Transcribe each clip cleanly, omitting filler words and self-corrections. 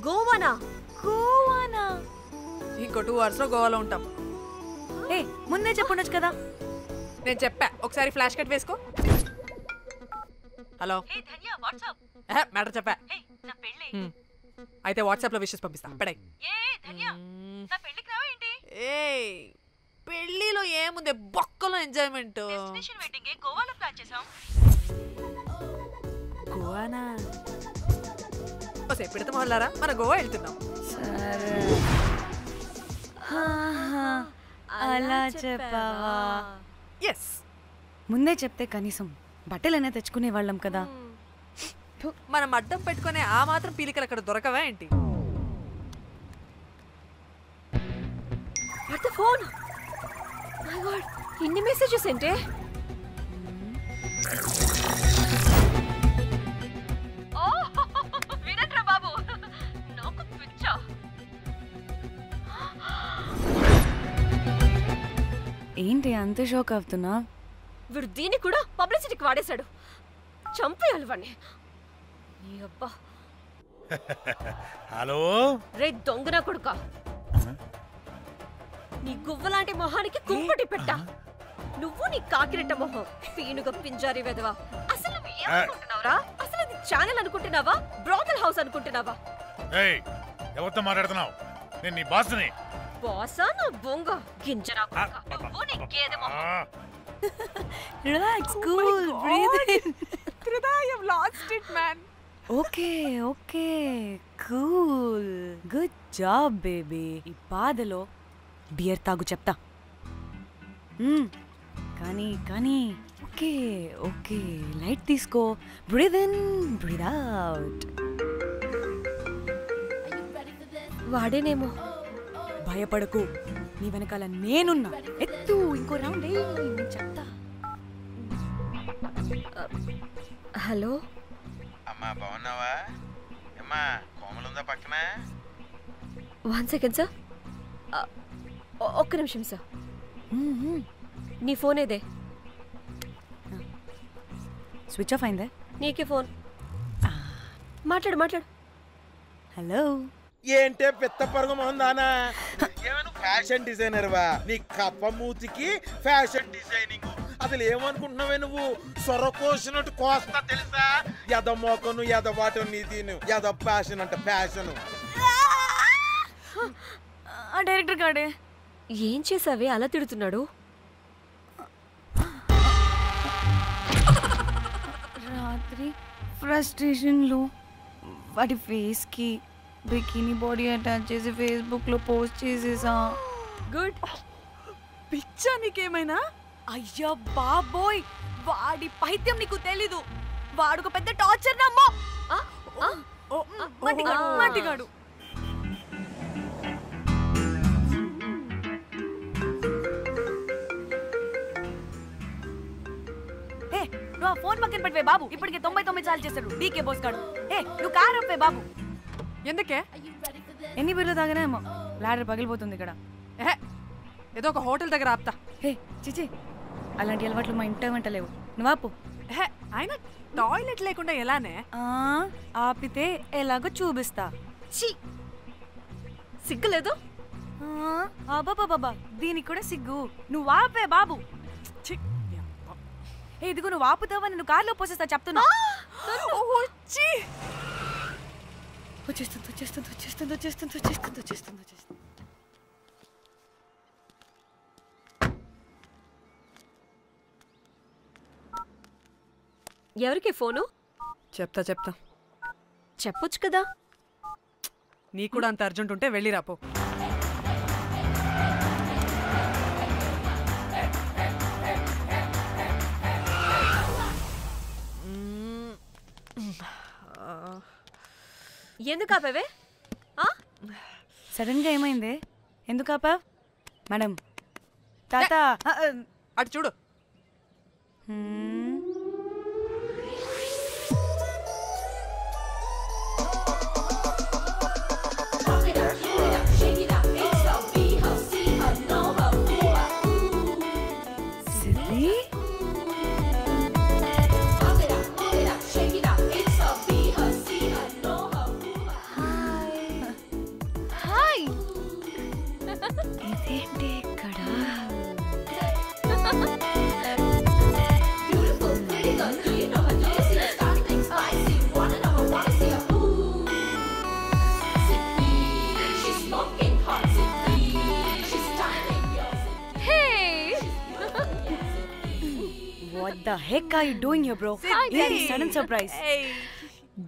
గోవానా? గోవానా? ఇంకో 2 hours లో గోవాలో ఉంటాం. ఏ ముందే చెప్పుండొచ్చు కదా. నేను చెప్పా, ఒకసారి ఫ్లాష్ కట్ వేసుకో. హలో మ్యాటర్ చెప్పా. అయితే వాట్సాప్ లో విషెస్ పంపిస్తా. పడాయి. పెళ్లిలో ఏముంది, బొక్కలో ఎంజాయ్మెంట్. గోవానా? పెడతాం వాళ్ళారా, మన గోవా వెళ్తున్నాం. సరే అలా చెప్పావా? ఎస్, ముందే చెప్తే కనీసం బట్టలైనా తెచ్చుకునే వాళ్ళం కదా. మనం అడ్డం పెట్టుకునే ఆ మాత్రం పీలికలు అక్కడ దొరకవా ఏంటి? What the phone? My God, ఇన్ని మెసేజెస్ ఏంటి? వినట్రా బాబు, నాకు పిచ్చా. ఏంటి అంత షోక్ అవుతున్నా? వీడు దీన్ని కూడా పబ్లిసిటీకి వాడేశాడు. చంపేయాలి వాడిని. నీ అబ్బా. హలో రే దొంగనా కొడుకా, నీ గువ్వలాంటి మొహానికి కుంపటి పెట్ట. నువ్వు నీ కాకిరెట్ట మొహం, పీనుగ పింజారి వెదవా. అసలు నువ్వు ఏమనుకుంటున్నావురా? అసలు ఇది ఛానల్ అనుకుంటున్నావా, బ్రోకల్ హౌస్ అనుకుంటున్నావా? ఏయ్, ఎవరితో మాట్లాడుతున్నావు? నేను నీ బాస్ని. బాసా నా బొంగ గింజరా కొడుకా, నువ్వు నీ గేదె మొహం. Relax, cool, breathe in. Tridha, I have lost it man. Okay okay, cool, good job baby. ఈ బాధలో బియర్ తాగు చెప్తా. కానీ కానీ ఓకే ఓకే, లైట్ తీసుకో. Breathe in, breathe out. వాడేనేమో. భయపడకు, నీ వెనకాల నేనున్నా. ఎత్తు, ఇంకో రౌండ్ నేను చెప్తా. హలో అమ్మా, బాగున్నావా? అమ్మా, కోమలుందా పక్కన? 1 సెకండ్ సార్, ఒక్క నిమిషం సార్. నీ ఫోన్ ఏదే? స్విచ్ ఆఫ్ అయిందే. నీకే ఫోన్. మాట్లాడు మాట్లాడు. హలో. ఏంటే పెద్ద పరుగు మొహం దానా? ఏమను ఫ్యాషన్ డిజైనర్ వా? నీ కప్ప మూతికి ఫ్యాషన్ డిజైనింగ్. అసలు ఏమనుకుంటున్నావే నువ్వు? సొరకోసినట్టు కోస్తా తెలుసా? ఎద మోకను, ఎద వాటను, నీ దీని ఎద ఫ్యాషన్ అంట, ఫ్యాషన్. డైరెక్టర్ గాడే ఏం చేసావే అలా తిడుతున్నాడు? రాత్రి ఫ్రస్ట్రేషన్లో వాటి ఫేస్కి బికినీ బాడీ అటాచ్ చేసి ఫేస్బుక్లో పోస్ట్ చేసేసా. గుడ్. పిచ్చా నీకేమైనా? అయ్యా బాబోయ్, వాడి పైత్యం నీకు తెలీదు. వాడుకు పెద్ద టార్చర్ నమ్మో. మట్టిగాడు. నువ్వు ఆ ఫోన్ పక్కన పెట్టవే బాబు. ఇప్పటికే 99 సార్లు చేస్తాడు డీకే బోస్ గాడు. నువ్వు కారు అప్పే బాబు. ఎందుకే? ఎన్ని బిర్లు తాగినాయేమో, లాడర్ పగిలిపోతుంది ఇక్కడ. ఏదో ఒక హోటల్ దగ్గర ఆపుతా. చిచి, అలాంటి అలవాట్లు మా ఇంట వెంట లేవు. నువ్వు ఆపు. ఆయన టాయిలెట్ లేకుండా ఎలానే? ఆపితే ఎలాగో చూపిస్తా. సిగ్గులేదు? బాబా, దీనికి కూడా సిగ్గు. నువ్వు ఆపే బాబు. ఇదిగో నువ్వు ఆపుతావా, నేను కార్లో పోసేస్తా చెప్తున్నా. ఎవరికి ఫోను? చెప్తా చెప్పొచ్చు కదా. నీ కూడా అంత అర్జెంట్ ఉంటే వెళ్ళి రాపో. ఎందుకు ఆపావే? సడన్ గా ఏమైంది? ఎందుకు ఆపావ్? మేడం, తాత అటు చూడు. heck are you doing here, bro? This sudden surprise.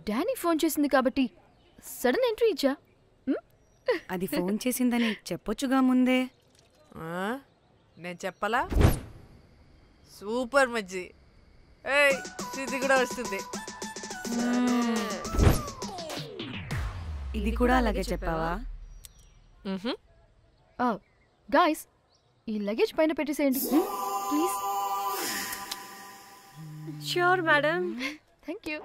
Danny phone చేసింది కాబట్టి సడన్ ఎంట్రీ ఇచ్చా. అది ఫోన్ చేసిందని చెప్పొచ్చుగా ముందే. నేను చెప్పలా? సూపర్ మజ్జి. ఏయ్ సిద్ధి కూడా వస్తుంది. ఇది కూడా అలాగే చెప్పావా? గాయ్స్ ఈ లగేజ్ పైన పెట్టేసేయండి please. Sure madam. Thank you.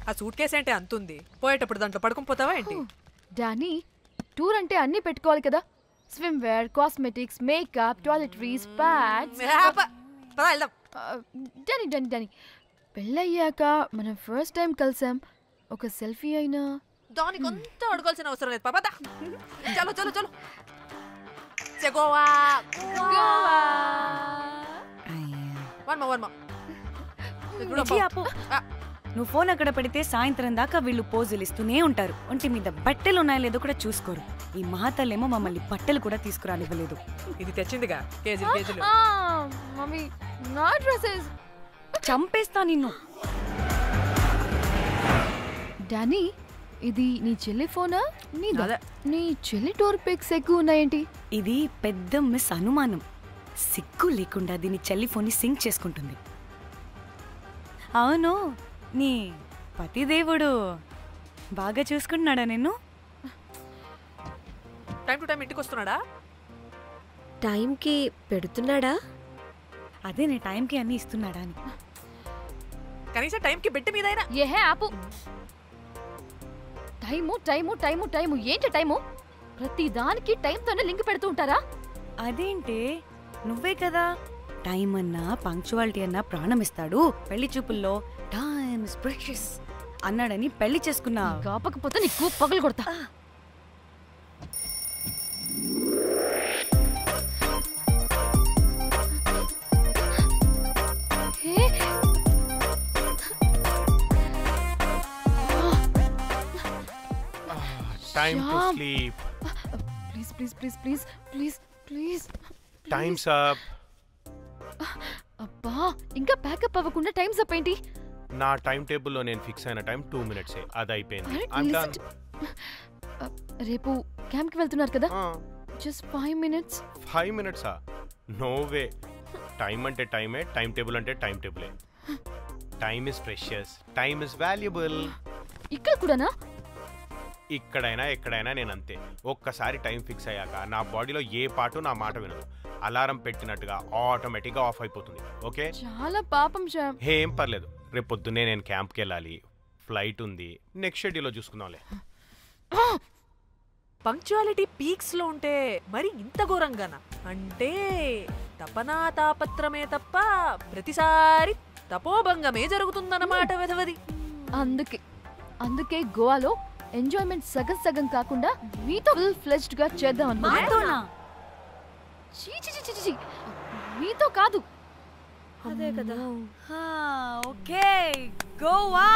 ఆ సూట్ కేసు అంటే అంతుంది, పోయేటప్పుడు దాంట్లో పడుకుని పోతావా ఏంటి? డానీ టూర్ అంటే అన్నీ పెట్టుకోవాలి కదా. Swimwear, cosmetics, makeup, toiletries, pads. పదా వెళ్దాం. డానీ డానీ డానీ పెళ్ళయ్యాక మనం ఫస్ట్ టైం కలిసాం. ఒక సెల్ఫీ అయినా దానికి అంత అడగాల్సిన అవసరం లేదు పాపా. చలో చలో చలో. గోవా వర్మ నువ్వు ఫోన్ అక్కడ పెడితే సాయంత్రం దాకా వీళ్ళు పోజులు ఇస్తూనే ఉంటారు. ఒంటి మీద బట్టలు ఉన్నాయో లేదో కూడా చూసుకోరు. ఈ మహాతల్లేమో మమ్మల్ని బట్టలు కూడా తీసుకురానివ్వలేదు. ఇది తెచ్చిందిగా కేజీ కేజీలు. మమ్మీ నా డ్రెస్సెస్ చంపేస్తా నిన్ను. డానీ ఇది నీ చెల్లి ఫోనా? అదే. నీ చెల్లి టూర్ పిక్స్ ఎక్కువ ఉన్నాయేంటి? ఇది పెద్ద మిస్ అనుమానం. సిగ్గు లేకుండా దీని చెల్లి ఫోన్ని సింక్ చేసుకుంటుంది. అవును, నీ పతిదేవుడు బాగా చూసుకుంటున్నాడా నిన్ను? టైం టు టైం ఇంటికి వస్తున్నాడా? టైంకి పెడుతున్నాడా? అదే నీ టైంకి అన్ని ఇస్తున్నాడా అని. కనీసం టైంకి బెడ్ మీద అయినా. ఏహే ఆపు. టైము టైము టైము టైము ఏంటి టైము? ప్రతి దానికి టైంతోనే లింక్ పెడుతూ ఉంటారా? అదేంటే నువ్వే కదా టైం అన్నా పంక్చువాలిటీ అన్నా ప్రాణం ఇస్తాడు, పెళ్లి చూపుల్లో టైమ్ ఇస్ ప్రెషియస్ అన్నాడని పెళ్లి చేసుకున్నా. కాపకపోతే నీకు పగలు కొడతా. Time to sleep. Please, please, please, please, please, please. Time's up. అబ్బా ఇంకా ప్యాకప్ అవ్వకుండా టైమ్స్ అప్ ఏంటి? నా టైం టేబుల్లో నేను ఫిక్స్ అయిన టైం 2 minutes. అది అయిపోయింది. రేపు క్యాంప్కి వెళ్తున్నారు కదా? Just 5 minutes. 5 minutes? No way. Time అంటే టైమే, టైం టేబుల్ అంటే టైం టేబులే. Time is precious, time is valuable. ఇక్కడ కూడానా? ఇక్కడైనా ఎక్కడైనా నేను అంతే. ఒక్కసారి టైం ఫిక్స్ అయ్యాక నా బాడీలో ఏ పాటు నా మాట వినదు. అలారం పెట్టినట్టుగా ఆటోమేటిక్గా ఆఫ్ అయిపోతుంది. ఓకే, చాలా పాపం శ్యామ్. ఏం పర్లేదు. రేపు పొద్దున్నే నేను క్యాంప్కి వెళ్ళాలి, ఫ్లైట్ ఉంది. నెక్స్ట్ షెడ్యూల్లో చూసుకుందాంలే. పంక్చువాలిటీ పీక్స్ లో ఉంటే మరి ఇంత ఘోరంగానా? అంటే తపనా తాపత్రమే తప్ప ప్రతిసారి తపోభంగమే జరుగుతుందన్నమాట వెధవది. అందుకే గోవాలో ఎంజాయ్మెంట్ సగం సగం కాకుండా మీతో ఫుల్ ఫ్లెజ్డ్ గా చేద్దాం అనుకున్నా. మీతో కాదు. అదే కదా. ఓకే, గోవా.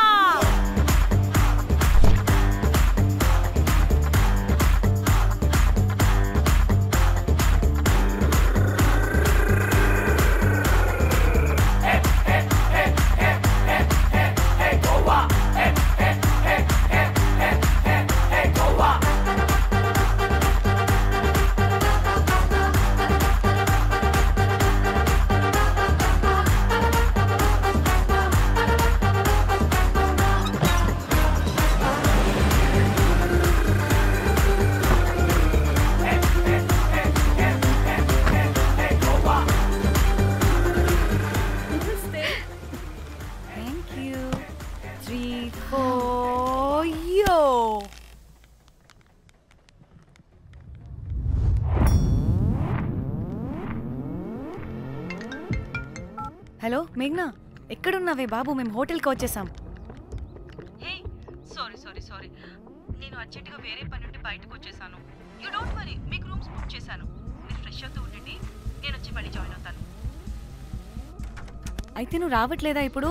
హలో మేఘ్నా, ఎక్కడున్నావే బాబు? మేము హోటల్కి వచ్చేసాం. సారీ నేను అర్జెంటుగా వేరే పని నుండి బయటకు వచ్చేసాను. యూ డోంట్ వరీ, మీకు రూమ్స్ బుక్ చేశాను. మీరు ఫ్రెష్ అవుతూ ఉండండి, నేను వచ్చి మళ్ళీ జాయిన్ అవుతాను. అయితే నువ్వు రావట్లేదా ఇప్పుడు?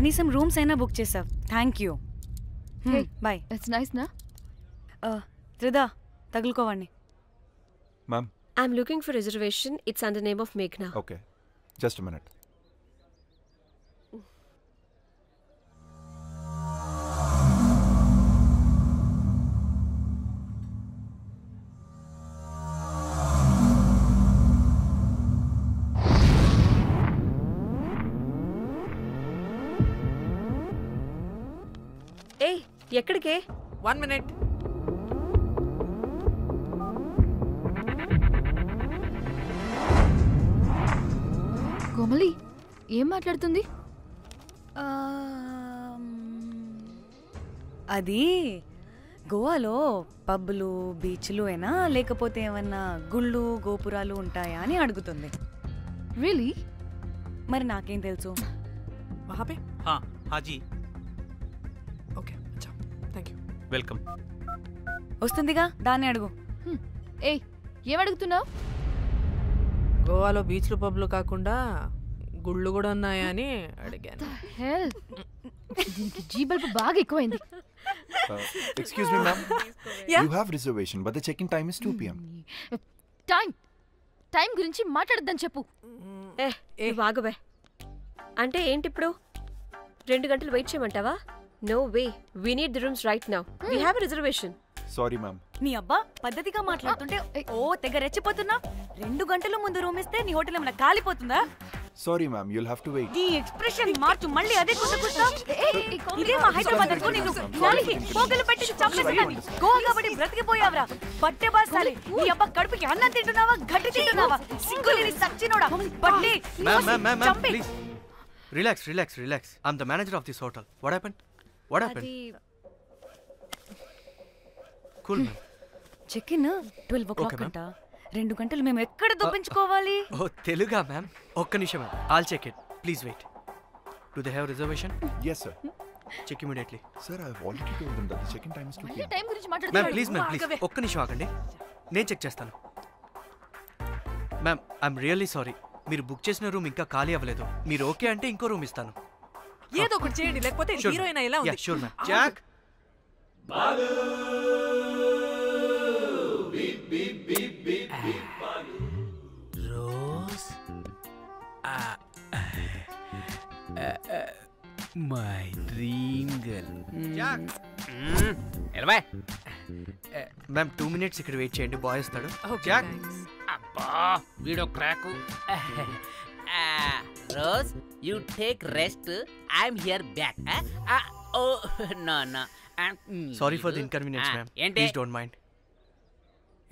కనీసం రూమ్స్ అయినా బుక్ చేసావు. Thank you. Bye. It's nice నా. త్రిదా తగులుకోవండి. Ma'am I'm looking for reservation. It's under name of మేఘ్నా. Okay, just a minute. ఏ ఎక్కడికే? 1 minute. కోమలి ఏం మాట్లాడుతుంది? అది గోవాలో పబ్బులు బీచ్లు అయినా లేకపోతే ఏమన్నా గుళ్ళు గోపురాలు ఉంటాయా అని అడుగుతుంది. రియలీ? మరి నాకేం తెలుసు? वहाँ पे? हाँ जी, ओके, अच्छा, थैंक यू. वेलकम. వస్తుందిగా, దాన్ని అడుగు. ఏ ఏం అడుగుతున్నావు? గోవాలో బీచ్లు పబ్లు కాకుండా గుళ్ళు కూడా ఉన్నాయా అని అడిగాను. హెల్, దీనికి జీబల్బ్ బాగా ఎక్కువైంది. Excuse me, ma'am. You have reservation, but the check-in time is 2 p.m. Time గురించి మాట్లాడద్దని చెప్పు. బాగుబే. అంటే ఏంటి ఇప్పుడు 2 గంటలు వెయిట్ చేయమంటావా? No way, we need the rooms right now. We have a reservation. Sorry, ma'am. నీ అబ్బా పద్ధతిగా మాట్లాడుతుంటే తెగ రెచ్చిపోతున్నా. 2 గంటల ముందు రూమ్ ఇస్తే నీ హోటల్ ఏమైనా కాలిపోతుందా? Sorry, ma'am. You'll have to wait. నీ ఎక్స్ప్రెషన్ మార్చు. మళ్ళీ అదే కుట్టుకుంటా. ఇదే మా హైదరాబాద్ అనుకో. నిన్ను నాలికి పోగలు పెట్టి చంపేస్తాను. గోవా కాబట్టి బ్రతికిపోయావరా బట్టే బాసాలి. నీ అబ్బా కడుపుకి అన్నం తింటున్నావా, గడ్డి తింటున్నావా? సిగ్గులేని సచ్చినోడా బట్టే. Ma'am, please. Relax. I'm the manager of this hotel. What happened? Cool, ma'am. Check-in 12 o'clock అంట. 2 గంటలు మేము ఎక్కడ దొప్పించుకోవాలి? Oh, Teluga, ma'am. ఒక్క నిమిషం, ma'am. I'll check it. Please wait. Do they have reservation? Yes, sir. Check immediately. Sir, I've already told them that the check-in time is 2 p.m. Time గురించి Ma'am, మాట్లాడుతున్నాడు. please. ఒక్క నిమిషం ఆగండి. నేను check చేస్తాను. Ma'am, I'm really sorry. మీరు book చేసిన room ఇంకా ఖాళీ అవ్వలేదు. మీరు ఓకే అంటే ఇంకో రూమ్ ఇస్తాను. ఏదో ఒకటి చేయండి, లేకపోతే హీరోయిన్ ఎలా ఉంది? Sure ma'am. Jack, Rose, my dream girl. Jack. ఎలవా మ్యామ్ 2 minutes ఇక్కడ వెయిట్ చేయండి, బాయ్ వస్తాడు. జాక్, అబ్బా వీడో crack. Rose, you take rest. I'm here back. Oh no. Sorry for the inconvenience ma'am. ఏంటి? Please don't mind.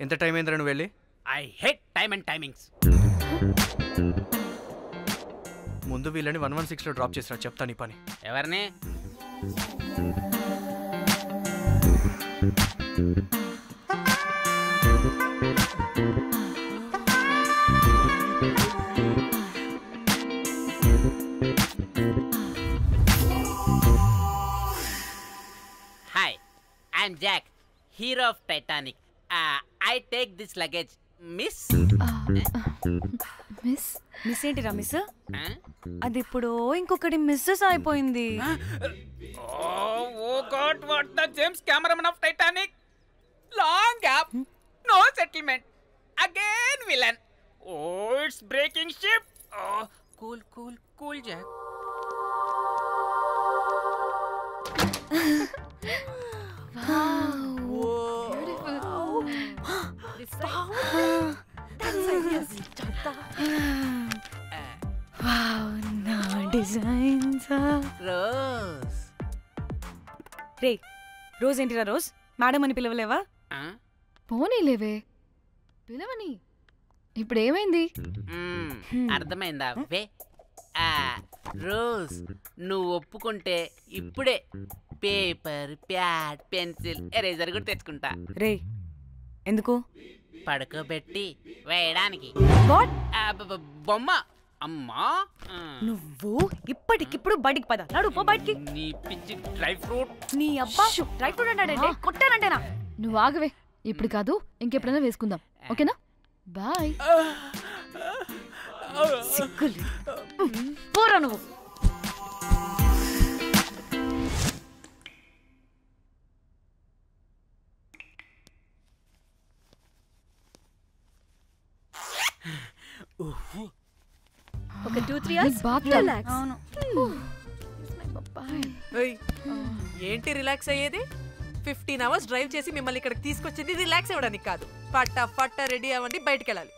ఎంత టైం అయిందిరా నువ్వు వెళ్ళి? I hate time and timings. ముందు వీళ్ళని 116లో డ్రాప్ చేసినా చెప్తాను ఈ పని. ఎవరిని? Hi, I'm Jack, hero of Titanic. I take this luggage. Miss miss ఏంటిరా మిస్? అది ఇప్పుడు ఇంకొకటి మిస్సెస్ అయిపోయింది. Oh God, what the James cameraman of Titanic. Long gap, no settlement, again villain. Oh it's breaking ship. Cool Jack. Rose. రే Rose ఏంటిరా Rose? Madam అని పిలవలేవా? పోనీలేవే, పిలవని. ఇప్పుడు ఏమైంది? అర్థమైందా? వే రోజ్, నువ్వు ఒప్పుకుంటే ఇప్పుడే పేపర్, ప్యాడ్, పెన్సిల్, ఎరేజర్ కూడా తెచ్చుకుంటా. రే ఎందుకు? పడుకోబెట్టి వేయడానికి. బొమ్మ. అమ్మా, నువ్వు ఇప్పటికిప్పుడు బయటికి పద. నడు పో బయటికి. నీ పిచ్చి డ్రై ఫ్రూట్. నీ అబ్బా డ్రై ఫ్రూట్ అన్నాడంటే కొట్టానంటేనా? నువ్వు ఆగవే, ఇప్పుడు కాదు ఇంకెప్పుడైనా వేసుకుందాం, ఓకేనా? బాయ్. సిగ్గులు పోరా నువ్వు. ఒక 2-3 hours రిలాక్స్. అవును. ఏంటి రిలాక్స్ అయ్యేది? 15 hours డ్రైవ్ చేసి మిమ్మల్ని ఇక్కడికి తీసుకొచ్చింది రిలాక్స్ అవ్వడానికి కాదు. ఫట్టా రెడీ అవ్వండి, బయటికి వెళ్ళాలి.